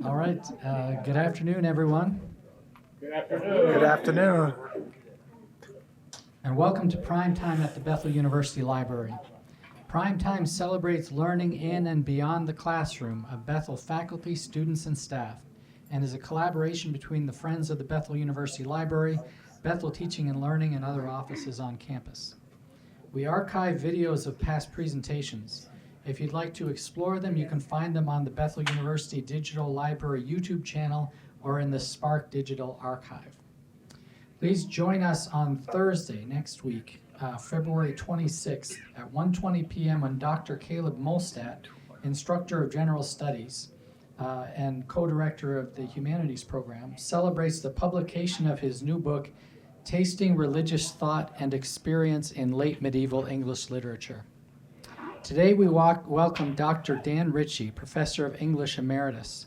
All right. Good afternoon, everyone. Good afternoon. Good afternoon. And welcome to Primetime at the Bethel University Library. Primetime celebrates learning in and beyond the classroom of Bethel faculty, students, and staff, and is a collaboration between the Friends of the Bethel University Library, Bethel Teaching and Learning, and other offices on campus. We archive videos of past presentations. If you'd like to explore them, you can find them on the Bethel University Digital Library YouTube channel or in the Spark Digital Archive. Please join us on Thursday next week, February 26th at 1:20 p.m. when Dr. Caleb Molstadt, Instructor of General Studies and co-director of the Humanities program, celebrates the publication of his new book, Tasting Religious Thought and Experience in Late Medieval English Literature. Today we welcome Dr. Dan Ritchie, Professor of English Emeritus.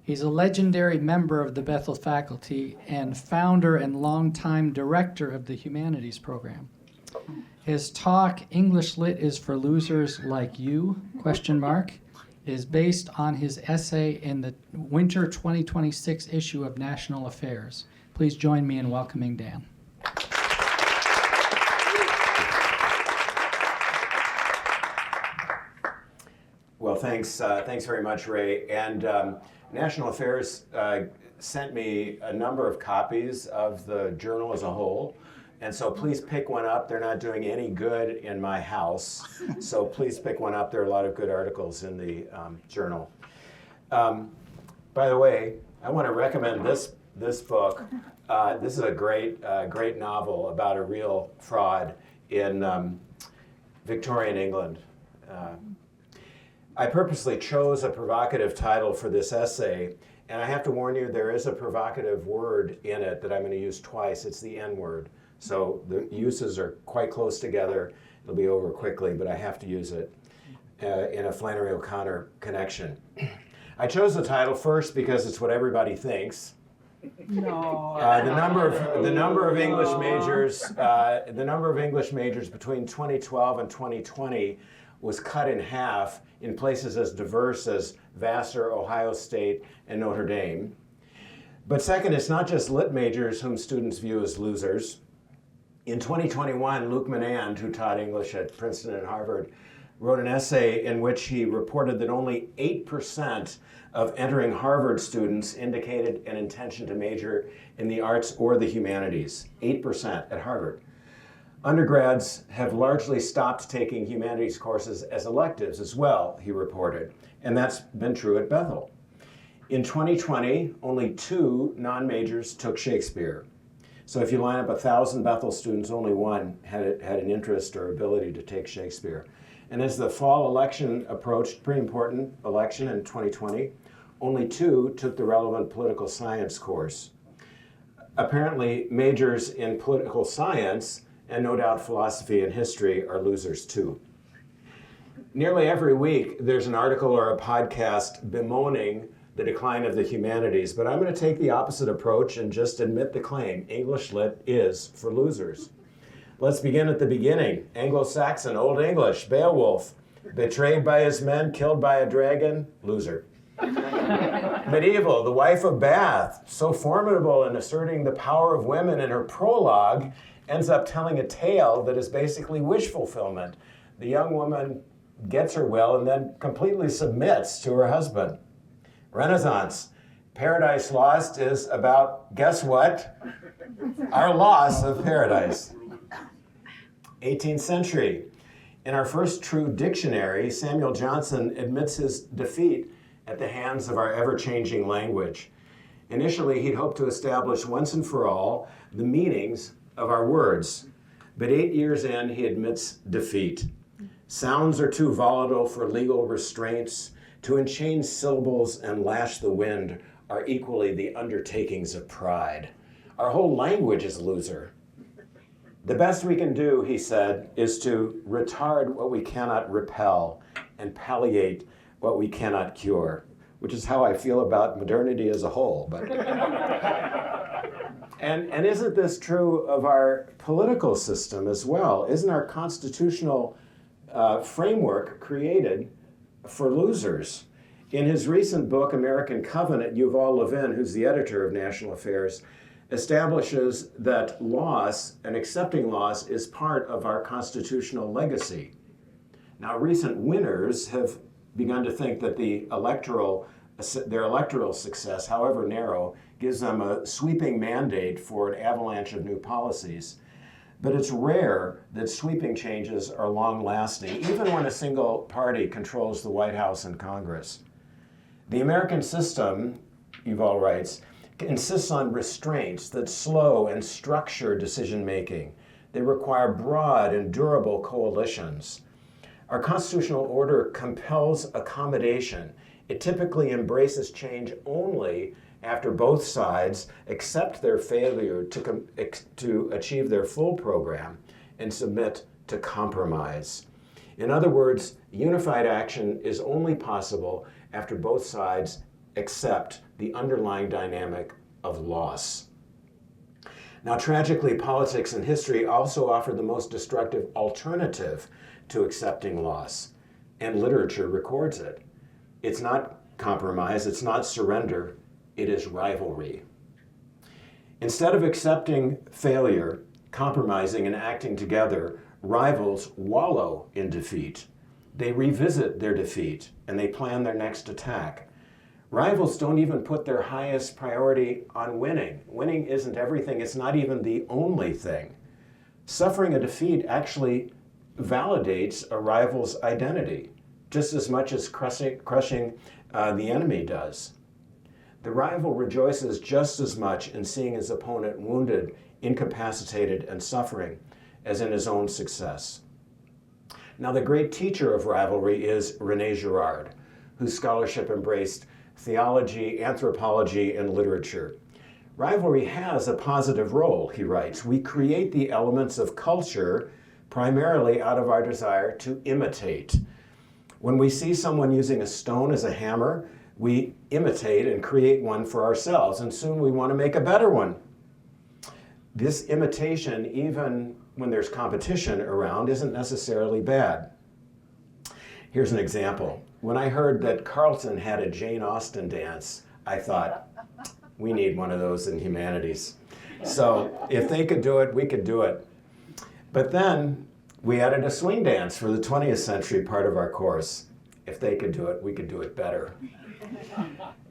He's a legendary member of the Bethel faculty and founder and longtime director of the Humanities program. His talk, English Lit is for Losers Like You, ? Is based on his essay in the winter 2026 issue of National Affairs. Please join me in welcoming Dan. Well, thanks very much, Ray. And National Affairs sent me a number of copies of the journal as a whole. And so please pick one up. They're not doing any good in my house. So please pick one up. There are a lot of good articles in the journal. By the way, I want to recommend this book. This is a great novel about a real fraud in Victorian England. I purposely chose a provocative title for this essay, and I have to warn you, there is a provocative word in it that I'm going to use twice. It's the N word. So the uses are quite close together. It'll be over quickly, but I have to use it in a Flannery O'Connor connection. I chose the title first because it's what everybody thinks. No. The number of English majors between 2012 and 2020 was cut in half in places as diverse as Vassar, Ohio State, and Notre Dame. But second, it's not just lit majors whom students view as losers. In 2021, Luke Menand, who taught English at Princeton and Harvard, wrote an essay in which he reported that only 8% of entering Harvard students indicated an intention to major in the arts or the humanities. 8% at Harvard. Undergrads have largely stopped taking humanities courses as electives as well, he reported, and that's been true at Bethel. In 2020, only 2 non-majors took Shakespeare. So if you line up 1,000 Bethel students, only 1 had an interest or ability to take Shakespeare. And as the fall election approached, pretty important election in 2020, only 2 took the relevant political science course. Apparently, majors in political science and no doubt philosophy and history are losers too. Nearly every week there's an article or a podcast bemoaning the decline of the humanities, but I'm going to take the opposite approach and just admit the claim. English Lit is for losers. Let's begin at the beginning. Anglo-Saxon, Old English, Beowulf, betrayed by his men, killed by a dragon, loser. Medieval, the wife of Bath, so formidable in asserting the power of women in her prologue, ends up telling a tale that is basically wish fulfillment. The young woman gets her will and then completely submits to her husband. Renaissance, Paradise Lost is about, guess what? Our loss of paradise. 18th century, in our first true dictionary, Samuel Johnson admits his defeat at the hands of our ever-changing language. Initially, he'd hoped to establish once and for all the meanings of our words, but 8 years in, he admits defeat. Sounds are too volatile for legal restraints. To enchain syllables and lash the wind are equally the undertakings of pride. Our whole language is loser. The best we can do, he said, is to retard what we cannot repel and palliate what we cannot cure, which is how I feel about modernity as a whole. But and isn't this true of our political system as well? Isn't our constitutional framework created for losers? In his recent book, American Covenant, Yuval Levin, who's the editor of National Affairs, establishes that loss and accepting loss is part of our constitutional legacy. Now, recent winners have begun to think that their electoral success, however narrow, gives them a sweeping mandate for an avalanche of new policies. But it's rare that sweeping changes are long-lasting, even when a single party controls the White House and Congress. The American system, Yuval writes, insists on restraints that slow and structure decision-making. They require broad and durable coalitions. Our constitutional order compels accommodation. It typically embraces change only after both sides accept their failure to achieve their full program and submit to compromise. In other words, unified action is only possible after both sides accept the underlying dynamic of loss. Now, tragically, politics and history also offer the most destructive alternative to accepting loss, and literature records it. It's not compromise, it's not surrender, it is rivalry. Instead of accepting failure, compromising, and acting together, rivals wallow in defeat. They revisit their defeat and they plan their next attack. Rivals don't even put their highest priority on winning. Winning isn't everything, it's not even the only thing. Suffering a defeat actually validates a rival's identity, just as much as crushing the enemy does. The rival rejoices just as much in seeing his opponent wounded, incapacitated, and suffering as in his own success. Now, the great teacher of rivalry is René Girard, whose scholarship embraced theology, anthropology, and literature. Rivalry has a positive role, he writes. We create the elements of culture primarily out of our desire to imitate. When we see someone using a stone as a hammer, we imitate and create one for ourselves, and soon we want to make a better one. This imitation, even when there's competition around, isn't necessarily bad. Here's an example. When I heard that Carlton had a Jane Austen dance, I thought, we need one of those in Humanities. So if they could do it, we could do it. But then we added a swing dance for the 20th century part of our course. If they could do it, we could do it better.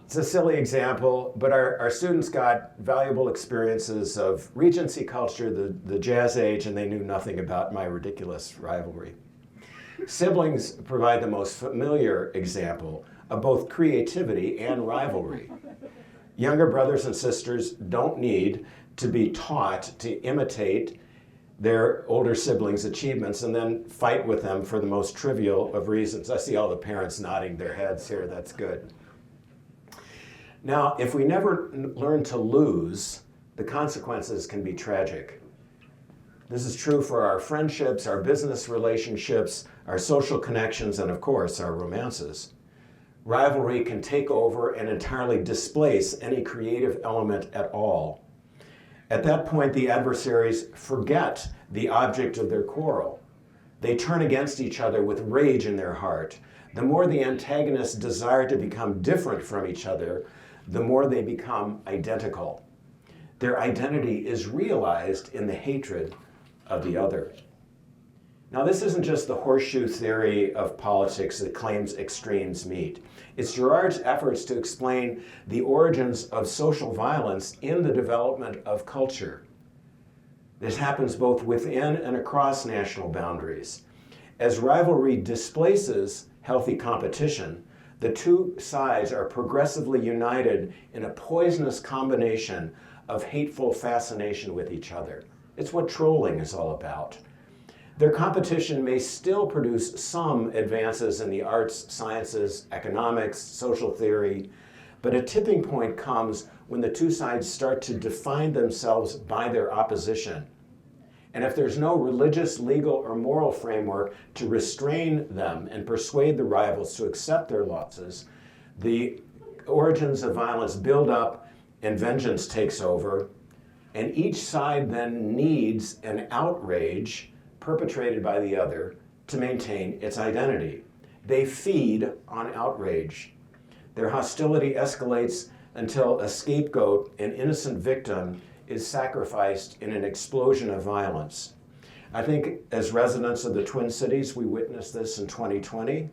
It's a silly example, but our students got valuable experiences of Regency culture, the Jazz Age, and they knew nothing about my ridiculous rivalry. Siblings provide the most familiar example of both creativity and rivalry. Younger brothers and sisters don't need to be taught to imitate their older siblings' achievements and then fight with them for the most trivial of reasons. I see all the parents nodding their heads here. That's good. Now, if we never learn to lose, the consequences can be tragic. This is true for our friendships, our business relationships, our social connections, and of course, our romances. Rivalry can take over and entirely displace any creative element at all. At that point, the adversaries forget the object of their quarrel. They turn against each other with rage in their heart. The more the antagonists desire to become different from each other, the more they become identical. Their identity is realized in the hatred of the other. Now, this isn't just the horseshoe theory of politics that claims extremes meet. It's Girard's efforts to explain the origins of social violence in the development of culture. This happens both within and across national boundaries. As rivalry displaces healthy competition, the two sides are progressively united in a poisonous combination of hateful fascination with each other. It's what trolling is all about. Their competition may still produce some advances in the arts, sciences, economics, social theory, but a tipping point comes when the two sides start to define themselves by their opposition. And if there's no religious, legal, or moral framework to restrain them and persuade the rivals to accept their losses, the origins of violence build up and vengeance takes over, and each side then needs an outrage perpetrated by the other to maintain its identity. They feed on outrage. Their hostility escalates until a scapegoat, an innocent victim, is sacrificed in an explosion of violence. I think as residents of the Twin Cities, we witnessed this in 2020,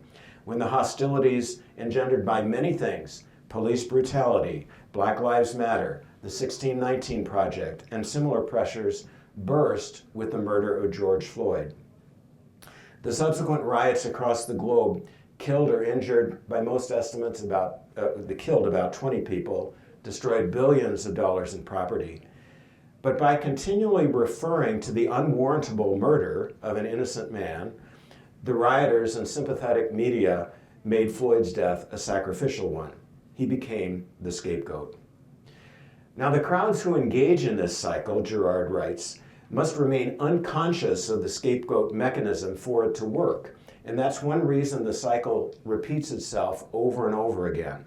when the hostilities engendered by many things, police brutality, Black Lives Matter, the 1619 Project, and similar pressures burst with the murder of George Floyd. The subsequent riots across the globe killed or injured, by most estimates, killed about 20 people, destroyed billions of dollars in property. But by continually referring to the unwarrantable murder of an innocent man, the rioters and sympathetic media made Floyd's death a sacrificial one. He became the scapegoat. Now, the crowds who engage in this cycle, Girard writes, must remain unconscious of the scapegoat mechanism for it to work. And that's one reason the cycle repeats itself over and over again.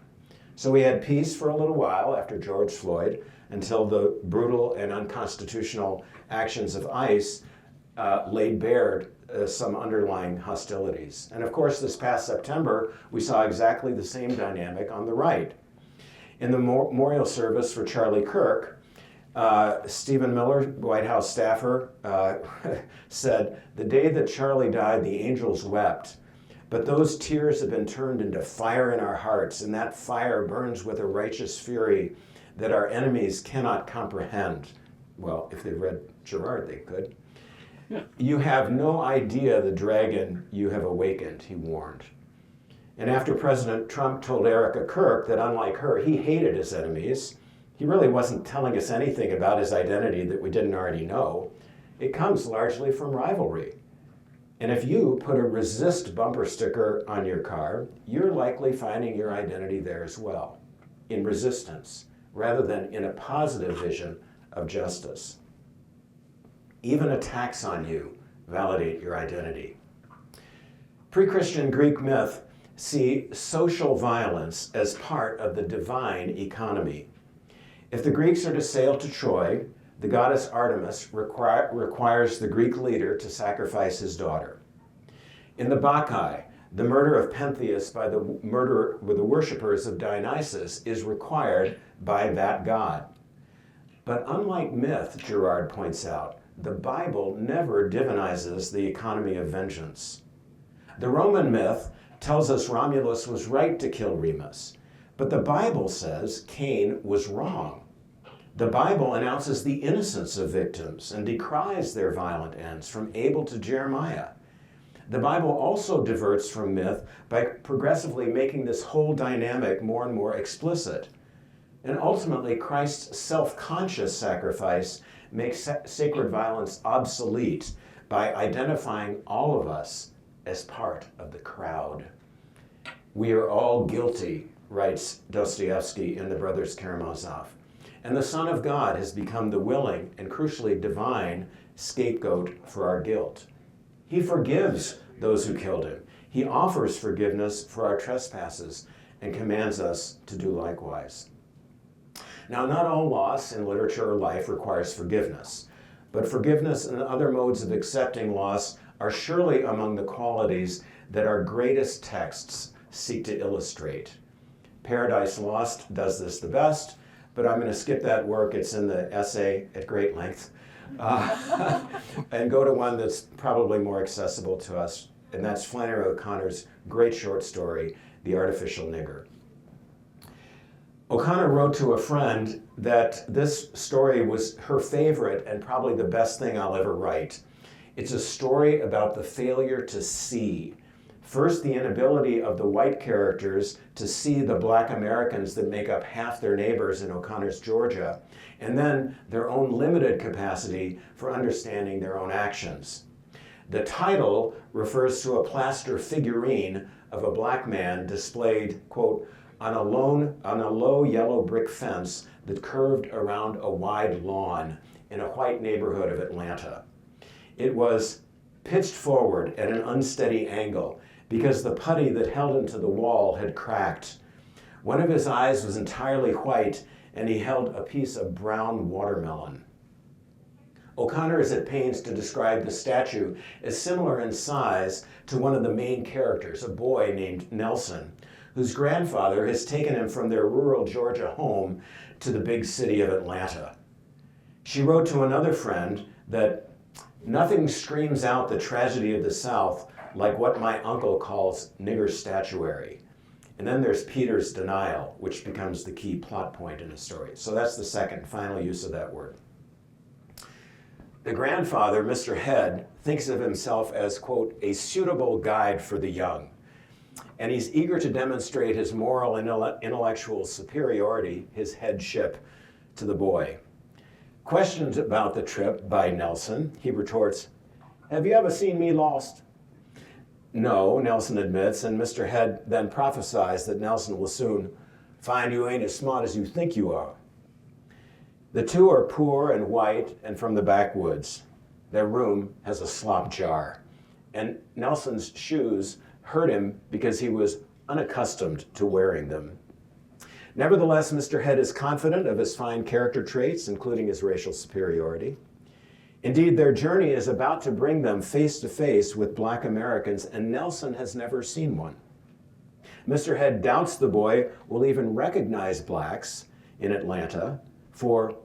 So we had peace for a little while after George Floyd, until the brutal and unconstitutional actions of ICE laid bare some underlying hostilities. And of course, this past September, we saw exactly the same dynamic on the right. In the memorial service for Charlie Kirk, Stephen Miller, White House staffer, said, "The day that Charlie died, the angels wept. But those tears have been turned into fire in our hearts, and that fire burns with a righteous fury that our enemies cannot comprehend." Well, if they read Girard, they could. Yeah. "You have no idea the dragon you have awakened," he warned. And after President Trump told Erica Kirk that unlike her, he hated his enemies, he really wasn't telling us anything about his identity that we didn't already know. It comes largely from rivalry. And if you put a resist bumper sticker on your car, you're likely finding your identity there as well, in resistance, rather than in a positive vision of justice. Even attacks on you validate your identity. Pre-Christian Greek myth see social violence as part of the divine economy. If the Greeks are to sail to Troy, the goddess Artemis requires the Greek leader to sacrifice his daughter. In the Bacchae, the murder of Pentheus by the worshippers of Dionysus is required by that god. But unlike myth, Girard points out, the Bible never divinizes the economy of vengeance. The Roman myth tells us Romulus was right to kill Remus, but the Bible says Cain was wrong. The Bible announces the innocence of victims and decries their violent ends, from Abel to Jeremiah. The Bible also diverts from myth by progressively making this whole dynamic more and more explicit. And ultimately, Christ's self-conscious sacrifice makes sacred violence obsolete by identifying all of us as part of the crowd. "We are all guilty," writes Dostoevsky in The Brothers Karamazov. And the Son of God has become the willing and crucially divine scapegoat for our guilt. He forgives those who killed him. He offers forgiveness for our trespasses and commands us to do likewise. Now, not all loss in literature or life requires forgiveness, but forgiveness and other modes of accepting loss are surely among the qualities that our greatest texts seek to illustrate. Paradise Lost does this the best, but I'm going to skip that work. It's in the essay at great length, and go to one that's probably more accessible to us, and that's Flannery O'Connor's great short story, The Artificial Nigger. O'Connor wrote to a friend that this story was her favorite and probably the best thing I'll ever write. It's a story about the failure to see. First, the inability of the white characters to see the Black Americans that make up half their neighbors in O'Connor's Georgia, and then their own limited capacity for understanding their own actions. The title refers to a plaster figurine of a Black man displayed, quote, on a low yellow brick fence that curved around a wide lawn in a white neighborhood of Atlanta. It was pitched forward at an unsteady angle because the putty that held him to the wall had cracked. One of his eyes was entirely white, and he held a piece of brown watermelon. O'Connor is at pains to describe the statue as similar in size to one of the main characters, a boy named Nelson, whose grandfather has taken him from their rural Georgia home to the big city of Atlanta. She wrote to another friend that nothing screams out the tragedy of the South like what my uncle calls nigger statuary. And then there's Peter's denial, which becomes the key plot point in the story. So that's the second, final use of that word. The grandfather, Mr. Head, thinks of himself as, quote, a suitable guide for the young. And he's eager to demonstrate his moral and intellectual superiority, his headship, to the boy. Questioned about the trip by Nelson, he retorts, "Have you ever seen me lost?" "No," Nelson admits, and Mr. Head then prophesies that Nelson will soon find you ain't as smart as you think you are. The two are poor and white and from the backwoods. Their room has a slop jar, and Nelson's shoes hurt him because he was unaccustomed to wearing them. Nevertheless, Mr. Head is confident of his fine character traits, including his racial superiority. Indeed, their journey is about to bring them face to face with Black Americans, and Nelson has never seen one. Mr. Head doubts the boy will even recognize blacks in Atlanta, for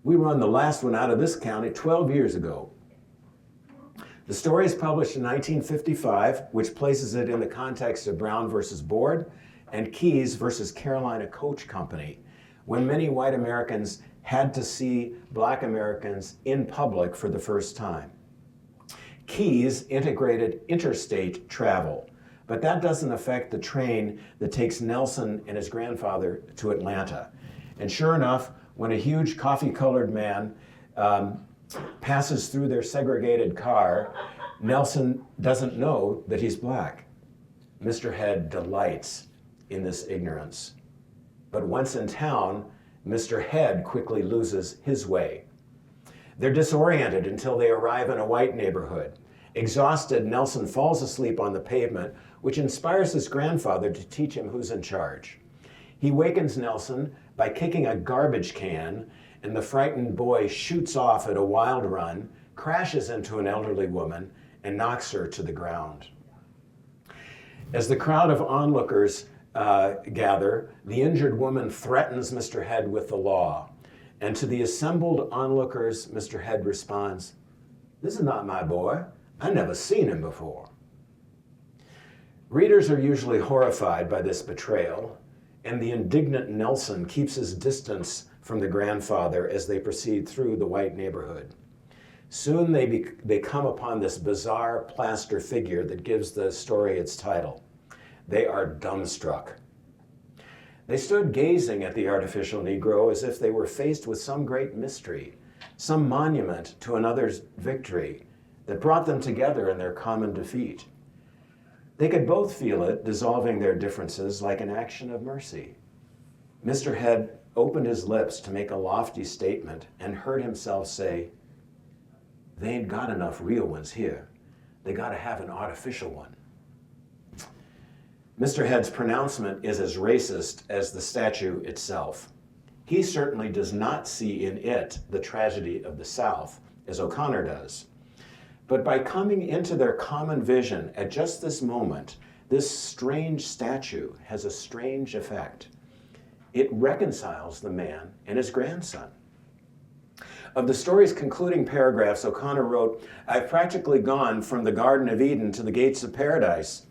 we run the last one out of this county 12 years ago. The story is published in 1955, which places it in the context of Brown versus Board and Keyes versus Carolina Coach Company, when many white Americans had to see Black Americans in public for the first time. Keyes integrated interstate travel, but that doesn't affect the train that takes Nelson and his grandfather to Atlanta. And sure enough, when a huge coffee-colored man passes through their segregated car, Nelson doesn't know that he's Black. Mr. Head delights in this ignorance. But once in town, Mr. Head quickly loses his way. They're disoriented until they arrive in a white neighborhood. Exhausted, Nelson falls asleep on the pavement, which inspires his grandfather to teach him who's in charge. He wakens Nelson by kicking a garbage can, and the frightened boy shoots off at a wild run, crashes into an elderly woman, and knocks her to the ground. As the crowd of onlookers gather, the injured woman threatens Mr. Head with the law. And to the assembled onlookers, Mr. Head responds, "This is not my boy. I never seen him before." Readers are usually horrified by this betrayal, and the indignant Nelson keeps his distance from the grandfather as they proceed through the white neighborhood. Soon they come upon this bizarre plaster figure that gives the story its title. They are dumbstruck. They stood gazing at the artificial Negro as if they were faced with some great mystery, some monument to another's victory that brought them together in their common defeat. They could both feel it dissolving their differences like an action of mercy. Mr. Head opened his lips to make a lofty statement and heard himself say, "They ain't got enough real ones here. They gotta have an artificial one." Mr. Head's pronouncement is as racist as the statue itself. He certainly does not see in it the tragedy of the South, as O'Connor does. But by coming into their common vision at just this moment, this strange statue has a strange effect. It reconciles the man and his grandson. Of the story's concluding paragraphs, O'Connor wrote, "I've practically gone from the Garden of Eden to the gates of paradise."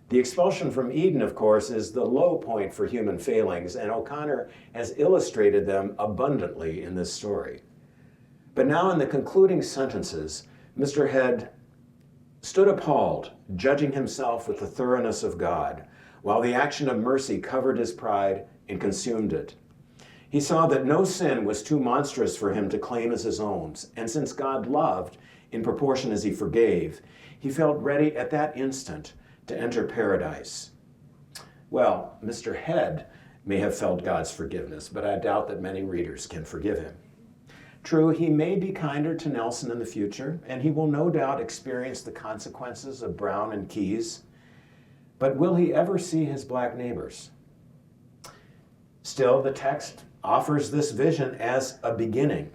The expulsion from Eden, of course, is the low point for human failings, and O'Connor has illustrated them abundantly in this story. But now in the concluding sentences, Mr. Head stood appalled, judging himself with the thoroughness of God, while the action of mercy covered his pride and consumed it. He saw that no sin was too monstrous for him to claim as his own, and since God loved in proportion as he forgave, he felt ready at that instant to enter paradise. Well, Mr. Head may have felt God's forgiveness, but I doubt that many readers can forgive him. True, he may be kinder to Nelson in the future, and he will no doubt experience the consequences of Brown and Keyes, but will he ever see his Black neighbors? Still, the text offers this vision as a beginning.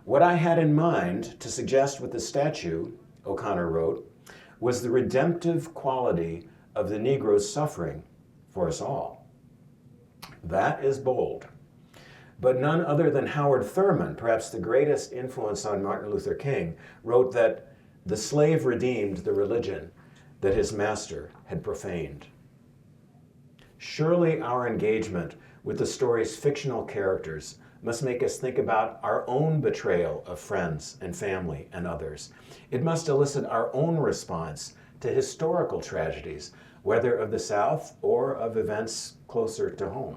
What I had in mind to suggest with the statue, O'Connor wrote, was the redemptive quality of the Negro's suffering for us all. That is bold. But none other than Howard Thurman, perhaps the greatest influence on Martin Luther King, wrote that the slave redeemed the religion that his master had profaned. Surely our engagement with the story's fictional characters must make us think about our own betrayal of friends and family and others. It must elicit our own response to historical tragedies, whether of the South or of events closer to home.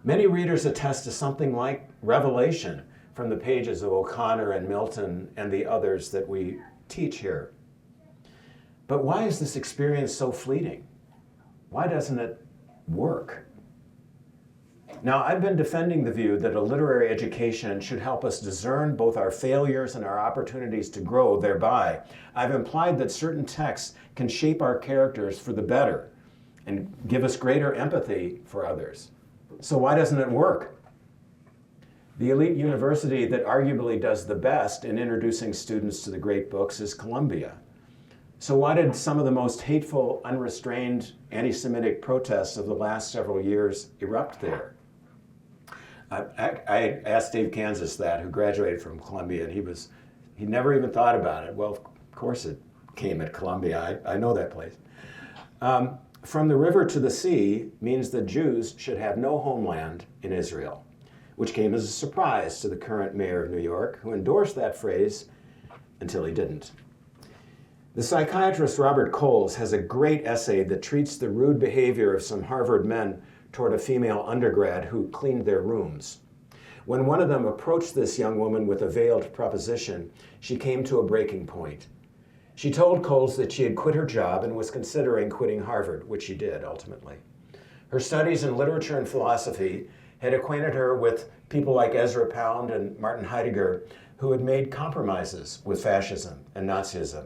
Many readers attest to something like revelation from the pages of O'Connor and Milton and the others that we teach here. But why is this experience so fleeting? Why doesn't it work? Now, I've been defending the view that a literary education should help us discern both our failures and our opportunities to grow thereby. I've implied that certain texts can shape our characters for the better and give us greater empathy for others. So why doesn't it work? The elite university that arguably does the best in introducing students to the great books is Columbia. So why did some of the most hateful, unrestrained anti-Semitic protests of the last several years erupt there? I asked Dave Kansas that, who graduated from Columbia, and he never even thought about it. Well, of course it came at Columbia. I know that place. From the river to the sea means that Jews should have no homeland in Israel, which came as a surprise to the current mayor of New York, who endorsed that phrase until he didn't. The psychiatrist Robert Coles has a great essay that treats the rude behavior of some Harvard men toward a female undergrad who cleaned their rooms. When one of them approached this young woman with a veiled proposition, she came to a breaking point. She told Coles that she had quit her job and was considering quitting Harvard, which she did ultimately. Her studies in literature and philosophy had acquainted her with people like Ezra Pound and Martin Heidegger, who had made compromises with fascism and Nazism.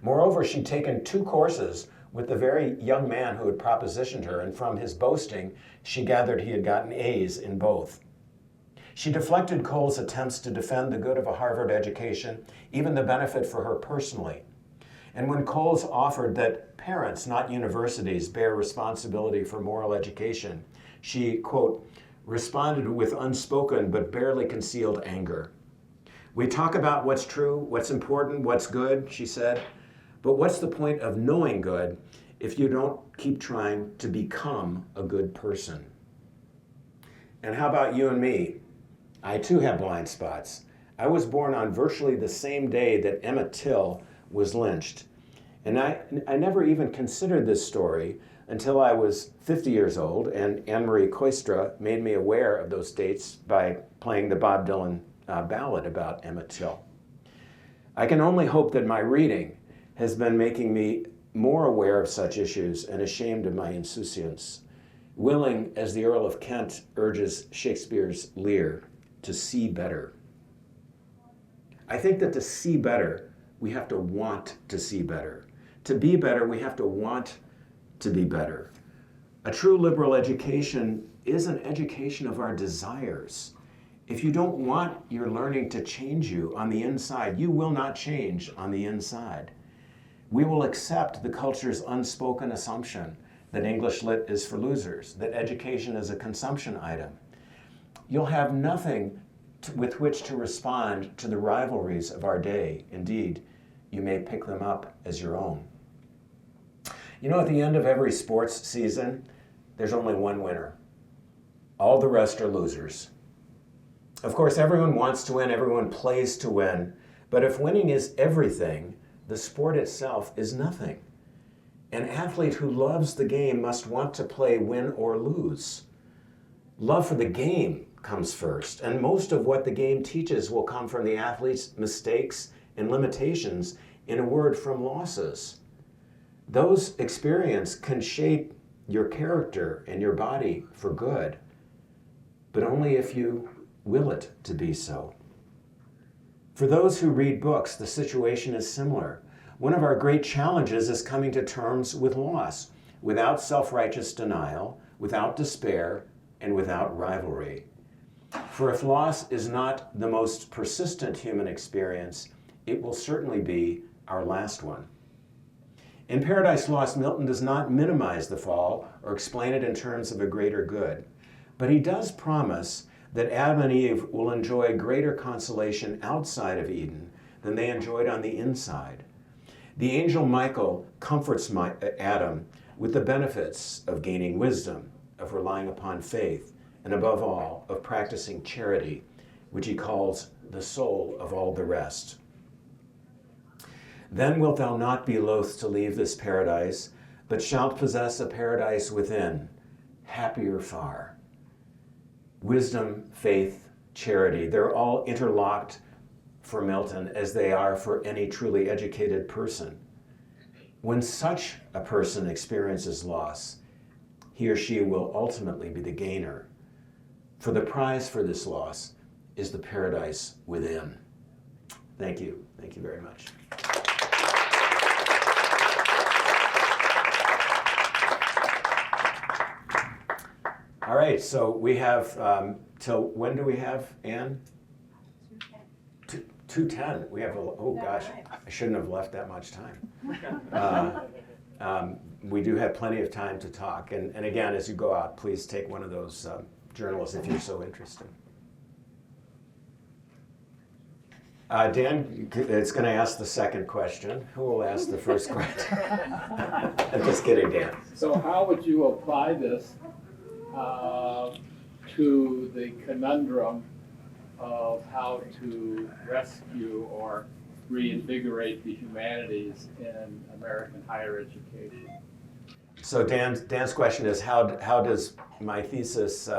Moreover, she'd taken 2 courses with the very young man who had propositioned her, and from his boasting, she gathered he had gotten A's in both. She deflected Cole's attempts to defend the good of a Harvard education, even the benefit for her personally. And when Coles offered that parents, not universities, bear responsibility for moral education, she, quote, responded with unspoken but barely concealed anger. We talk about what's true, what's important, what's good, she said, but what's the point of knowing good if you don't keep trying to become a good person? And how about you and me? I too have blind spots. I was born on virtually the same day that Emmett Till was lynched. And I never even considered this story until I was 50 years old, and Anne-Marie Koistra made me aware of those dates by playing the Bob Dylan ballad about Emmett Till. I can only hope that my reading has been making me more aware of such issues and ashamed of my insouciance, willing, as the Earl of Kent urges Shakespeare's Lear, to see better. I think that to see better, we have to want to see better. To be better, we have to want to be better. A true liberal education is an education of our desires. If you don't want your learning to change you on the inside, you will not change on the inside. We will accept the culture's unspoken assumption that English Lit is for losers, that education is a consumption item. You'll have nothing with which to respond to the rivalries of our day. Indeed, you may pick them up as your own. You know, at the end of every sports season, there's only one winner. All the rest are losers. Of course, everyone wants to win, everyone plays to win, but if winning is everything, the sport itself is nothing. An athlete who loves the game must want to play win or lose. Love for the game comes first, and most of what the game teaches will come from the athlete's mistakes and limitations, in a word, from losses. Those experiences can shape your character and your body for good, but only if you will it to be so. For those who read books, the situation is similar. One of our great challenges is coming to terms with loss, without self-righteous denial, without despair, and without rivalry. For if loss is not the most persistent human experience, it will certainly be our last one. In Paradise Lost, Milton does not minimize the fall or explain it in terms of a greater good, but he does promise that Adam and Eve will enjoy greater consolation outside of Eden than they enjoyed on the inside. The angel Michael comforts Adam with the benefits of gaining wisdom, of relying upon faith, and above all, of practicing charity, which he calls the soul of all the rest. Then wilt thou not be loath to leave this paradise, but shalt possess a paradise within, happier far. Wisdom, faith, charity, they're all interlocked for Milton as they are for any truly educated person. When such a person experiences loss, he or she will ultimately be the gainer. For the prize for this loss is the paradise within. Thank you. Thank you very much. All right, so we have, till when do we have, Ann? 2:10. We have, oh gosh, I shouldn't have left that much time. We do have plenty of time to talk. And again, as you go out, please take one of those journals if you're so interested. Dan is going to ask the second question. Who will ask the first question? I'm just kidding, Dan. So how would you apply this to the conundrum of how to rescue or reinvigorate the humanities in American higher education? So Dan's question is, how does my thesis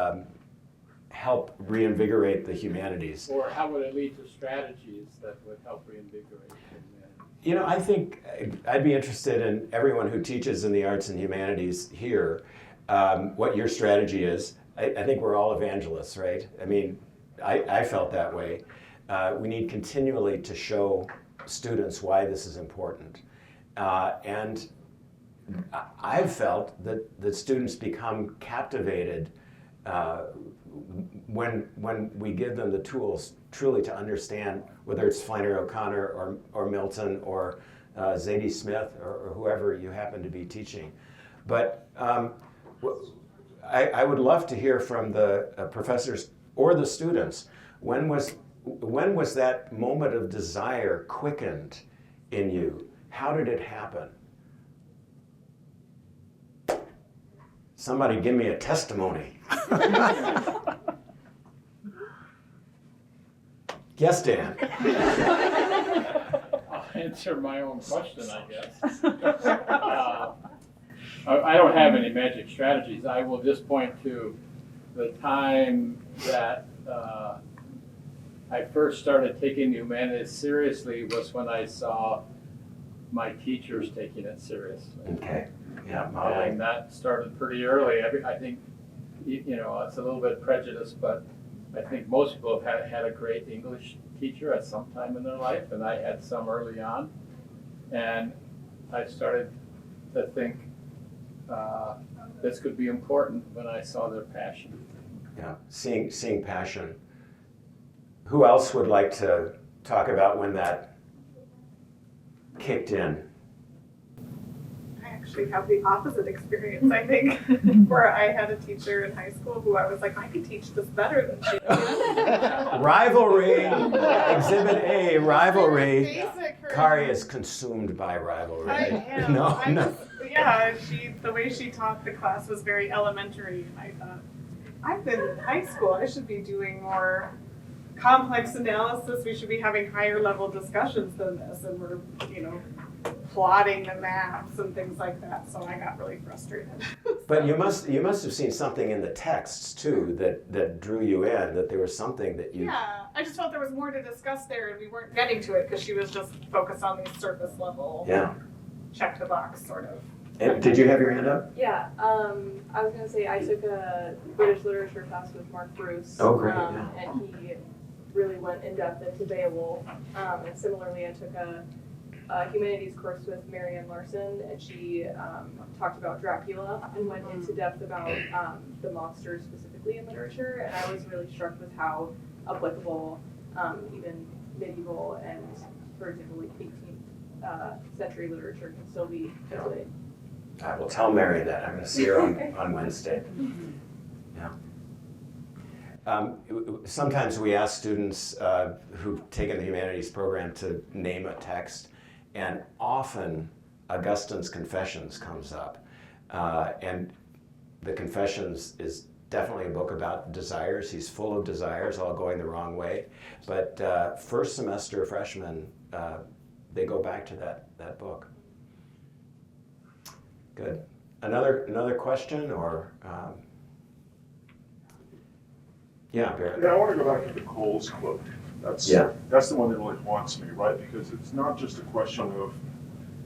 help reinvigorate the humanities? Or how would it lead to strategies that would help reinvigorate the humanities? You know, I think I'd be interested in everyone who teaches in the arts and humanities here, what your strategy is. I think we're all evangelists, right? I mean, I felt that way. We need continually to show students why this is important. And I've felt that students become captivated when we give them the tools truly to understand, whether it's Flannery O'Connor or Milton or Zadie Smith or whoever you happen to be teaching. But I would love to hear from the professors or the students. When was that moment of desire quickened in you? How did it happen? Somebody give me a testimony. Yes, Dan. I'll answer my own question, I guess. I don't have any magic strategies. I will just point to the time that I first started taking the humanities seriously was when I saw my teachers taking it seriously. Okay. Yeah, And modeling. that started pretty early. I think, you know, it's a little bit prejudiced, but I think most people have had a great English teacher at some time in their life, and I had some early on. And I started to think this could be important when I saw their passion. Yeah, seeing passion. Who else would like to talk about when that kicked in? I actually have the opposite experience, I think, where I had a teacher in high school who I was like, I could teach this better than she did. Rivalry, Exhibit A, rivalry. Basic her- Kari is consumed by rivalry. I am. No. Yeah, the way she taught the class was very elementary, and I thought, I've been in high school, I should be doing more complex analysis, we should be having higher level discussions than this, and we're, plotting the maps and things like that, so I got really frustrated. But you must have seen something in the texts too that drew you in, that there was something that you... Yeah, I just felt there was more to discuss there, and we weren't getting to it because she was just focused on these surface level, Yeah. check the box sort of. And did you have your hand up? Yeah, I was gonna say I took a British literature class with Mark Bruce. Oh, great, yeah. And he really went in depth into Beowulf. And similarly, I took a humanities course with Marianne Larson, and she talked about Dracula and went into depth about the monsters specifically in literature. And I was really struck with how applicable even medieval and, for example, like 18th century literature can still be displayed. I will tell Mary that. I'm going to see her on Wednesday. Yeah. Sometimes we ask students who've taken the humanities program to name a text, and often Augustine's Confessions comes up. And the Confessions is definitely a book about desires. He's full of desires, all going the wrong way. But first semester freshmen, they go back to that book. Good. Another question, or yeah, Barrett. Yeah, I want to go back to the Coles quote. That's the one that really haunts me, right? Because it's not just a question of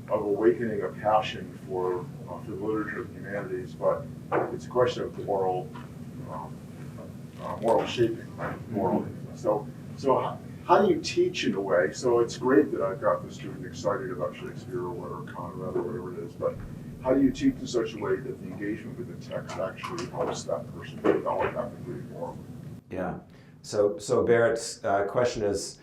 awakening a passion for the literature of the humanities, but it's a question of moral shaping, right? Morally. So how do you teach in a way? So it's great that I've got the student excited about Shakespeare or Conrad or whatever it is, but how do you teach in such a way that the engagement with the text actually helps that person develop that degree morally? Yeah. So Barrett's question is,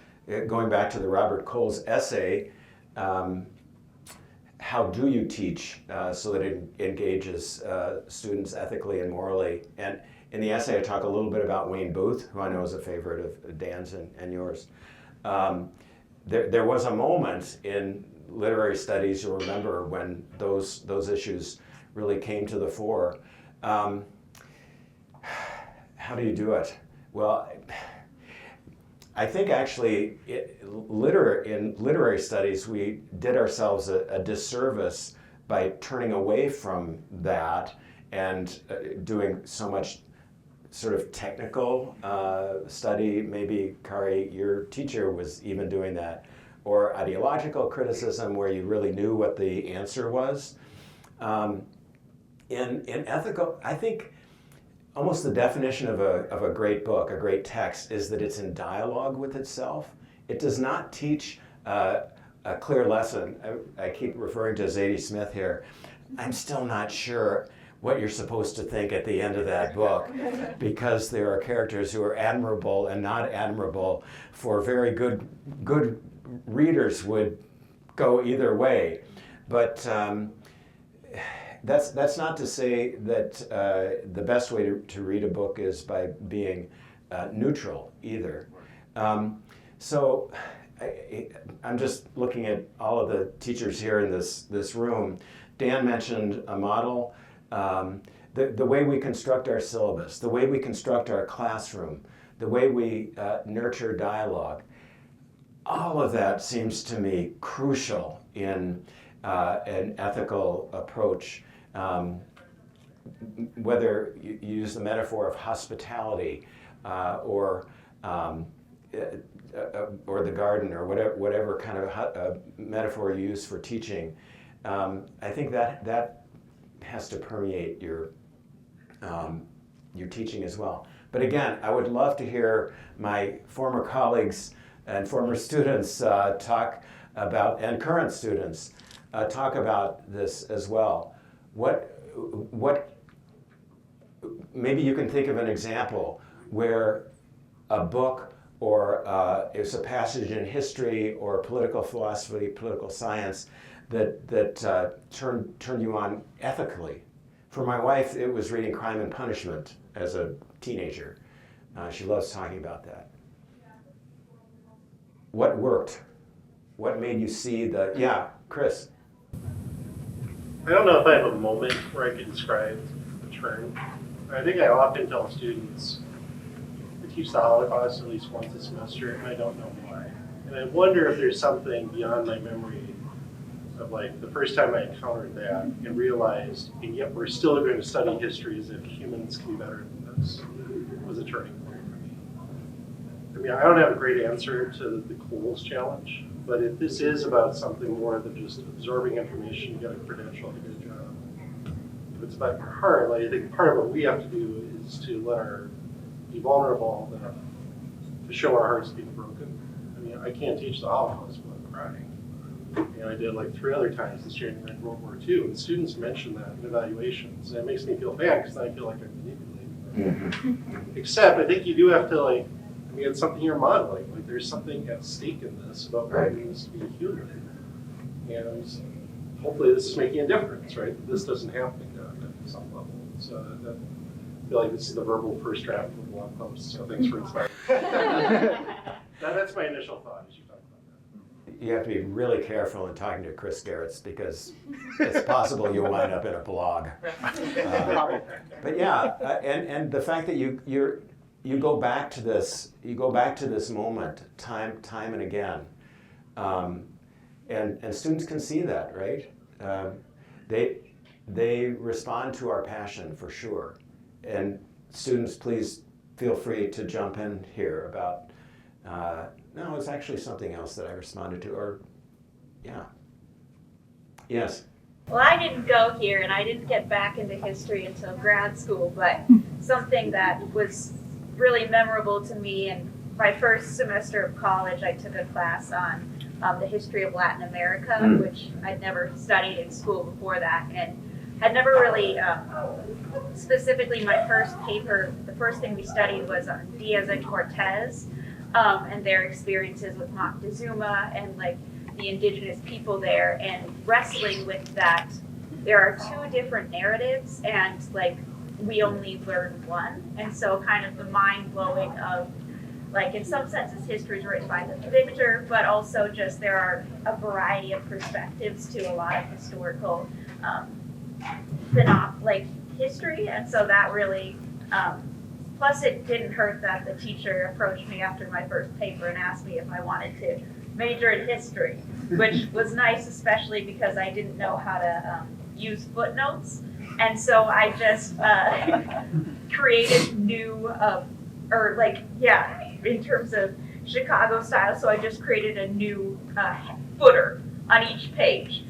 going back to the Robert Coles essay, how do you teach so that it engages students ethically and morally? And in the essay, I talk a little bit about Wayne Booth, who I know is a favorite of Dan's and yours. There was a moment in literary studies, you'll remember, when those issues really came to the fore. How do you do it? Well, I think actually in literary studies, we did ourselves a disservice by turning away from that and doing so much sort of technical study. Maybe, Kari, your teacher was even doing that. Or ideological criticism, where you really knew what the answer was. In ethical, I think almost the definition of a great book, a great text, is that it's in dialogue with itself. It does not teach a clear lesson. I keep referring to Zadie Smith here. I'm still not sure what you're supposed to think at the end of that book, because there are characters who are admirable and not admirable. For very good readers would go either way. But that's not to say that the best way to read a book is by being neutral either. So I'm just looking at all of the teachers here in this room. Dan mentioned a model. The way we construct our syllabus, the way we construct our classroom, the way we nurture dialogue, all of that seems to me crucial in an ethical approach. Whether you use the metaphor of hospitality or the garden, or whatever kind of metaphor you use for teaching, I think that has to permeate your teaching as well. But again, I would love to hear my former colleagues and former students talk about, and current students talk about this as well. What maybe you can think of an example where a book or it's a passage in history or political philosophy, political science that turned you on ethically. For my wife, it was reading Crime and Punishment as a teenager. She loves talking about that. What worked? What made you see yeah, Chris? I don't know if I have a moment where I can describe the turn. I think I often tell students, I teach the Holocaust at least once a semester, and I don't know why. And I wonder if there's something beyond my memory of like the first time I encountered that and realized, and yet we're still going to study history as if humans can be better than this, was a turning point for me. I mean, I don't have a great answer to the Coles challenge, but if this is about something more than just absorbing information, you get a credential to get a job. If it's about your heart, like I think part of what we have to do is to be vulnerable enough to show our hearts being broken. I mean, I can't teach the Holocaust without crying. And I did like 3 other times this year in World War II, and students mention that in evaluations, and it makes me feel bad because I feel like I'm manipulating them. Except I think you do have to it's something you're modeling. Like there's something at stake in this about what it means to be human. And hopefully this is making a difference, right? This doesn't happen at some level. So I feel like this is the verbal first draft of the blog post, so thanks for inspiring. That's my initial thought as you talk about that. You have to be really careful in talking to Chris Garretts because it's possible you'll wind up in a blog. But yeah, and the fact that you go back to this moment time and again, and students can see that, right? They respond to our passion for sure. And students, please feel free to jump in here about, no, it's actually something else that I responded to, or, yeah. Yes? Well, I didn't go here and I didn't get back into history until grad school, but something that was really memorable to me in my first semester of college, I took a class on the history of Latin America, which I'd never studied in school before that, and had never really, specifically my first paper, the first thing we studied was on Diaz and Cortez, and their experiences with Moctezuma and like the indigenous people there, and wrestling with that. There are two different narratives, and like we only learn one, and so kind of the mind blowing of, like in some senses history is written by the victor, but also just there are a variety of perspectives to a lot of historical like history, and so that really plus it didn't hurt that the teacher approached me after my first paper and asked me if I wanted to major in history, which was nice, especially because I didn't know how to use footnotes, and so I just created new in terms of Chicago style, so I just created a new footer on each page.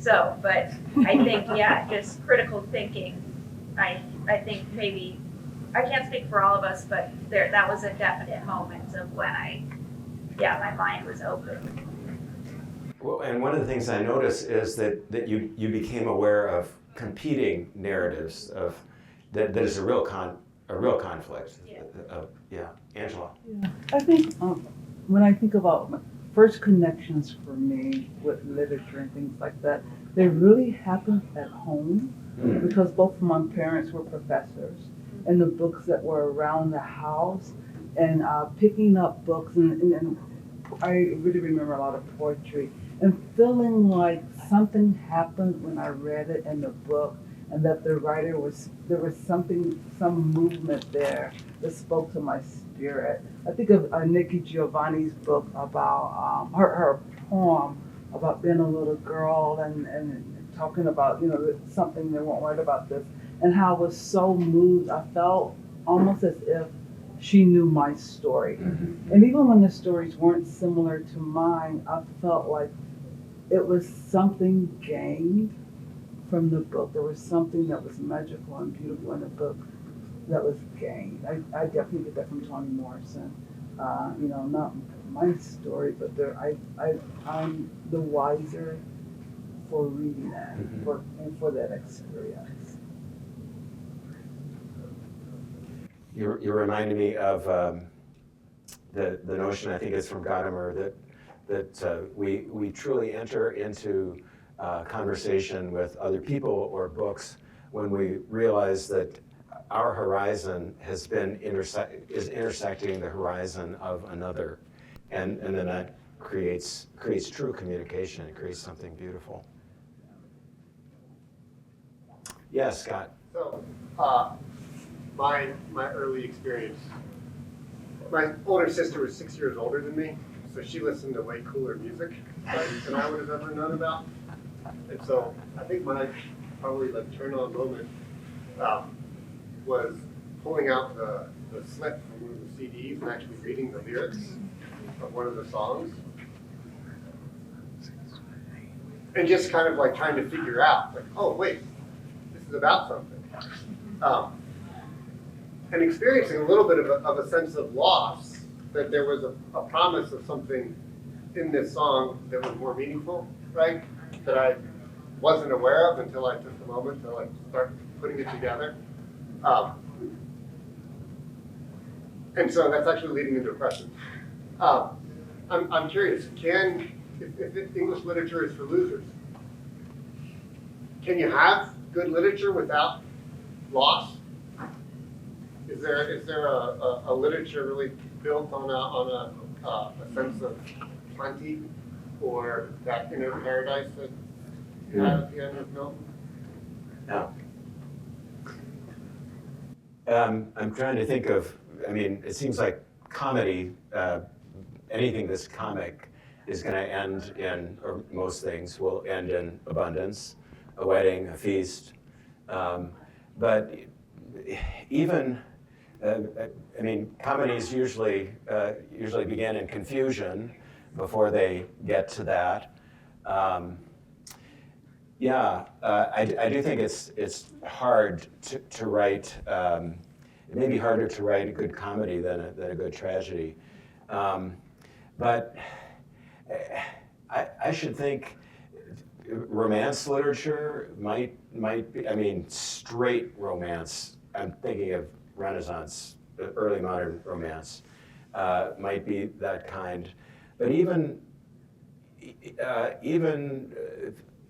But I think, just critical thinking, I think maybe, I can't speak for all of us, but that was a definite moment of when my mind was open. Well, and one of the things I noticed is that you became aware of competing narratives that is a real conflict. Yeah. Angela. Yeah. I think when I think about my first connections for me with literature and things like that, they really happened at home because both of my parents were professors, and the books that were around the house, and picking up books, and I really remember a lot of poetry, and feeling like something happened when I read it in the book, and that there was some movement there that spoke to my spirit. I think of Nikki Giovanni's book about her poem about being a little girl and talking about, something they won't write about this, and how I was so moved. I felt almost as if she knew my story. And even when the stories weren't similar to mine, I felt like it was something gained from the book. There was something that was magical and beautiful in the book that was gained. I definitely get that from Toni Morrison. Not my story, but I'm the wiser for reading that, for that experience. You're reminding me of the notion, I think it's from Gadamer, that we truly enter into conversation with other people or books when we realize that our horizon is intersecting the horizon of another, and then that creates true communication. It creates something beautiful. Yes, Scott. So, my early experience. My older sister was 6 years older than me, so she listened to way cooler music than I would have ever known about. And so I think my probably turn on moment was pulling out the slip from one of the CDs and actually reading the lyrics of one of the songs. And just kind of like trying to figure out, like, oh wait, this is about something. And experiencing a little bit of a sense of loss, that there was a promise of something in this song that was more meaningful, right? That I wasn't aware of until I took a moment to like start putting it together. And so that's actually leading into a question. I'm curious, can if English literature is for losers, can you have good literature without loss? Is there a literature really built on a sense of plenty, or that inner paradise that you had at the end of Milton? No. I'm trying to think of, I mean, it seems like comedy, anything that's comic is going to end in, or most things will end in abundance, a wedding, a feast. But even, I mean, comedies usually begin in confusion before they get to that. I do think it's hard to write. It may be harder to write a good comedy than a good tragedy, but I should think romance literature might be. I mean, straight romance. I'm thinking of Renaissance, early modern romance, might be that kind. But even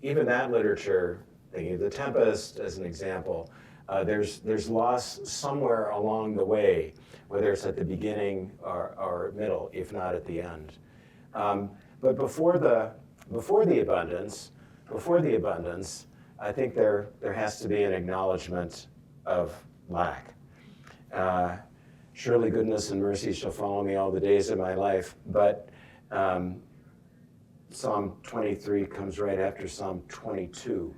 that literature, thinking of The Tempest as an example, there's loss somewhere along the way, whether it's at the beginning or middle, if not at the end. But before the abundance, I think there has to be an acknowledgement of lack. Surely goodness and mercy shall follow me all the days of my life, but Psalm 23 comes right after Psalm 22.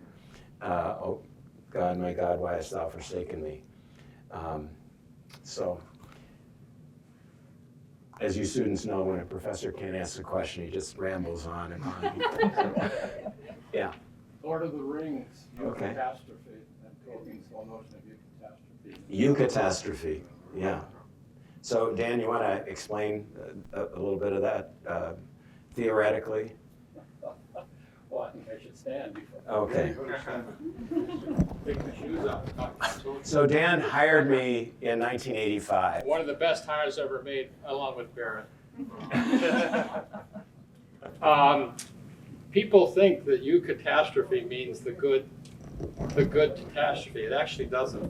Oh, God, my God, why hast thou forsaken me? So, as you students know, when a professor can't ask a question, he just rambles on and on. Yeah. Lord of the Rings, Okay. Eucatastrophe, and Tolkien's whole notion of eucatastrophe. Eucatastrophe, yeah. So, Dan, you want to explain a little bit of that theoretically? Well, I think I should stand before. Okay. Take my shoes off. So Dan hired me in 1985. One of the best hires ever made, along with Barrett. People think that eucatastrophe means the good catastrophe. It actually doesn't.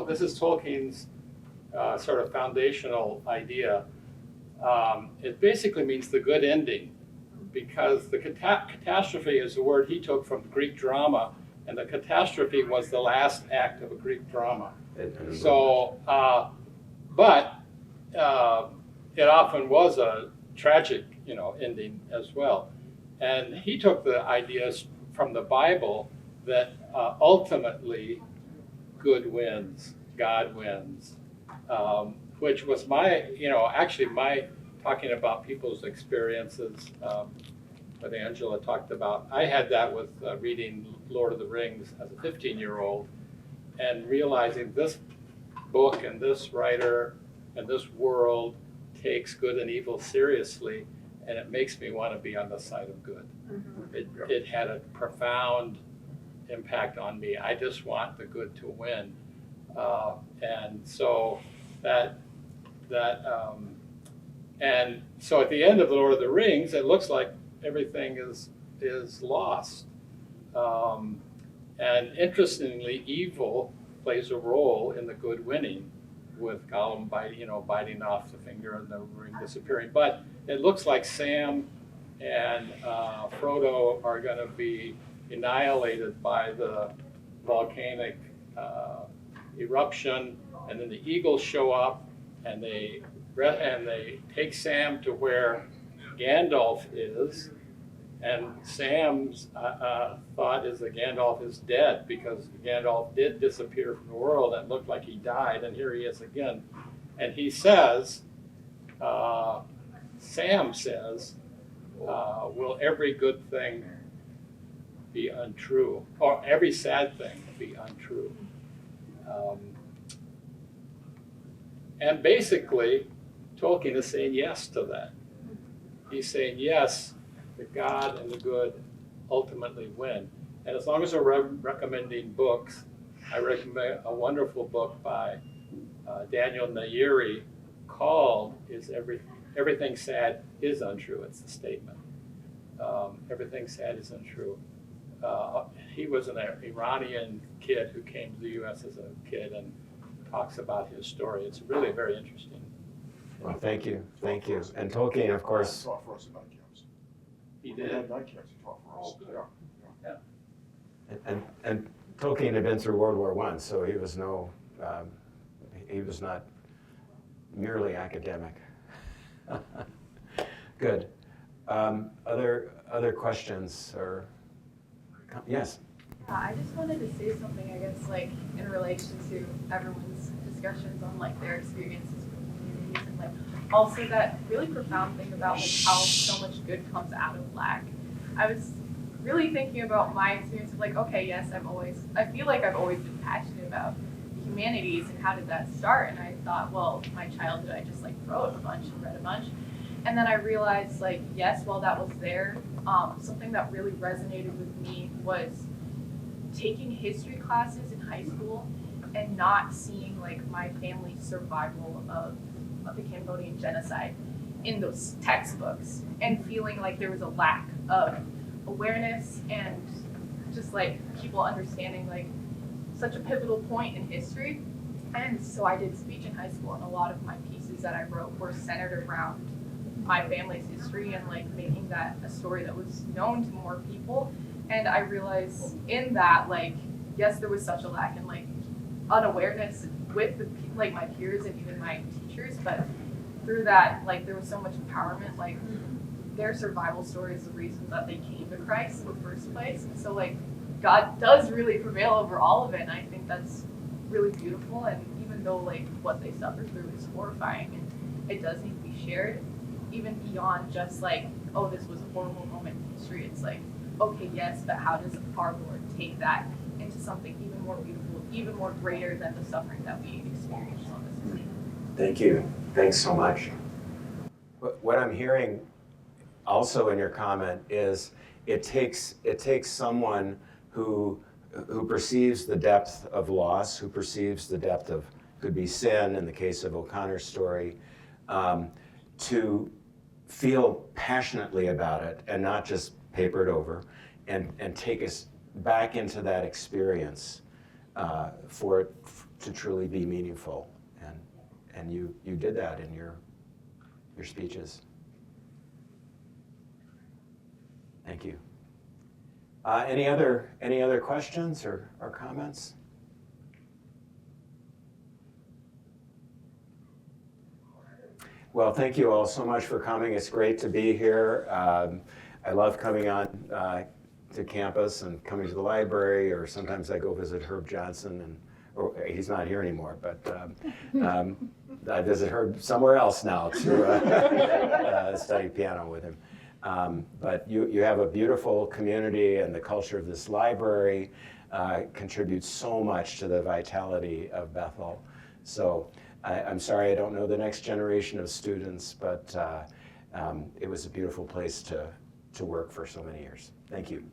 This is Tolkien's sort of foundational idea. It basically means the good ending, because the catastrophe is a word he took from Greek drama, and the catastrophe was the last act of a Greek drama. So, but it often was a tragic, ending as well. And he took the ideas from the Bible that ultimately good wins, God wins, which was my talking about people's experiences that Angela talked about. I had that with reading Lord of the Rings as a 15-year-old and realizing this book and this writer and this world takes good and evil seriously, and it makes me want to be on the side of good. Mm-hmm. It had a profound impact on me. I just want the good to win. And so and so at the end of The Lord of the Rings, it looks like everything is lost. And interestingly, evil plays a role in the good winning, with Gollum biting off the finger and the ring disappearing. But it looks like Sam and Frodo are going to be annihilated by the volcanic eruption, and then the eagles show up and they take Sam to where Gandalf is, and Sam's thought is that Gandalf is dead, because Gandalf did disappear from the world and looked like he died, and here he is again. And he says, Sam says, will every good thing be untrue, or every sad thing be untrue? And basically, Tolkien is saying yes to that. He's saying yes, the God and the good ultimately win. And as long as we're recommending books, I recommend a wonderful book by Daniel Nayeri called "Everything Sad is Untrue." It's a statement. everything sad isn't true. He was an Iranian kid who came to the U.S. as a kid and talks about his story. It's really very interesting. Well, thank you. And Tolkien, of course. He taught for us at night camps. He We did. had night camps, he taught for us. Yeah. And Tolkien had been through World War I, so he was he was not merely academic. Good. Other questions or yes? I just wanted to say something, I guess, like in relation to everyone's discussions on like their experiences with communities, and like also that really profound thing about like how so much good comes out of lack. I was really thinking about my experience of like, okay, yes, I feel like I've always been passionate about the humanities, and how did that start? And I thought, well, my childhood, I just like wrote a bunch and read a bunch. And then I realized, like, yes, while that was there, something that really resonated with me was taking history classes in high school and not seeing like my family's survival of the Cambodian genocide in those textbooks, and feeling like there was a lack of awareness and just like people understanding like such a pivotal point in history. And so I did speech in high school, and a lot of my pieces that I wrote were centered around my family's history and like making that a story that was known to more people. And I realized in that, like, yes, there was such a lack and like unawareness with like my peers and even my teachers, but through that, like, there was so much empowerment. Like, their survival story is the reason that they came to Christ in the first place. And so like God does really prevail over all of it, and I think that's really beautiful. And even though like what they suffered through is horrifying and it does need to be shared, even beyond just like, oh, this was a horrible moment in history, it's like, okay, yes, but how does our Lord take that into something even more beautiful, even more greater than the suffering that we experience on this earth? Thank you. Thanks so much. What I'm hearing also in your comment is it takes someone who perceives the depth of loss, who perceives the depth of, could be sin in the case of O'Connor's story, to feel passionately about it and not just paper it over, and take us back into that experience for it to truly be meaningful. And you did that in your speeches. Thank you. Any other questions or comments? Well, thank you all so much for coming. It's great to be here. I love coming on to campus and coming to the library, or sometimes I go visit Herb Johnson, or he's not here anymore, but I visit Herb somewhere else now to study piano with him. But you have a beautiful community, and the culture of this library contributes so much to the vitality of Bethel. So I'm sorry I don't know the next generation of students, but it was a beautiful place to work for so many years. Thank you.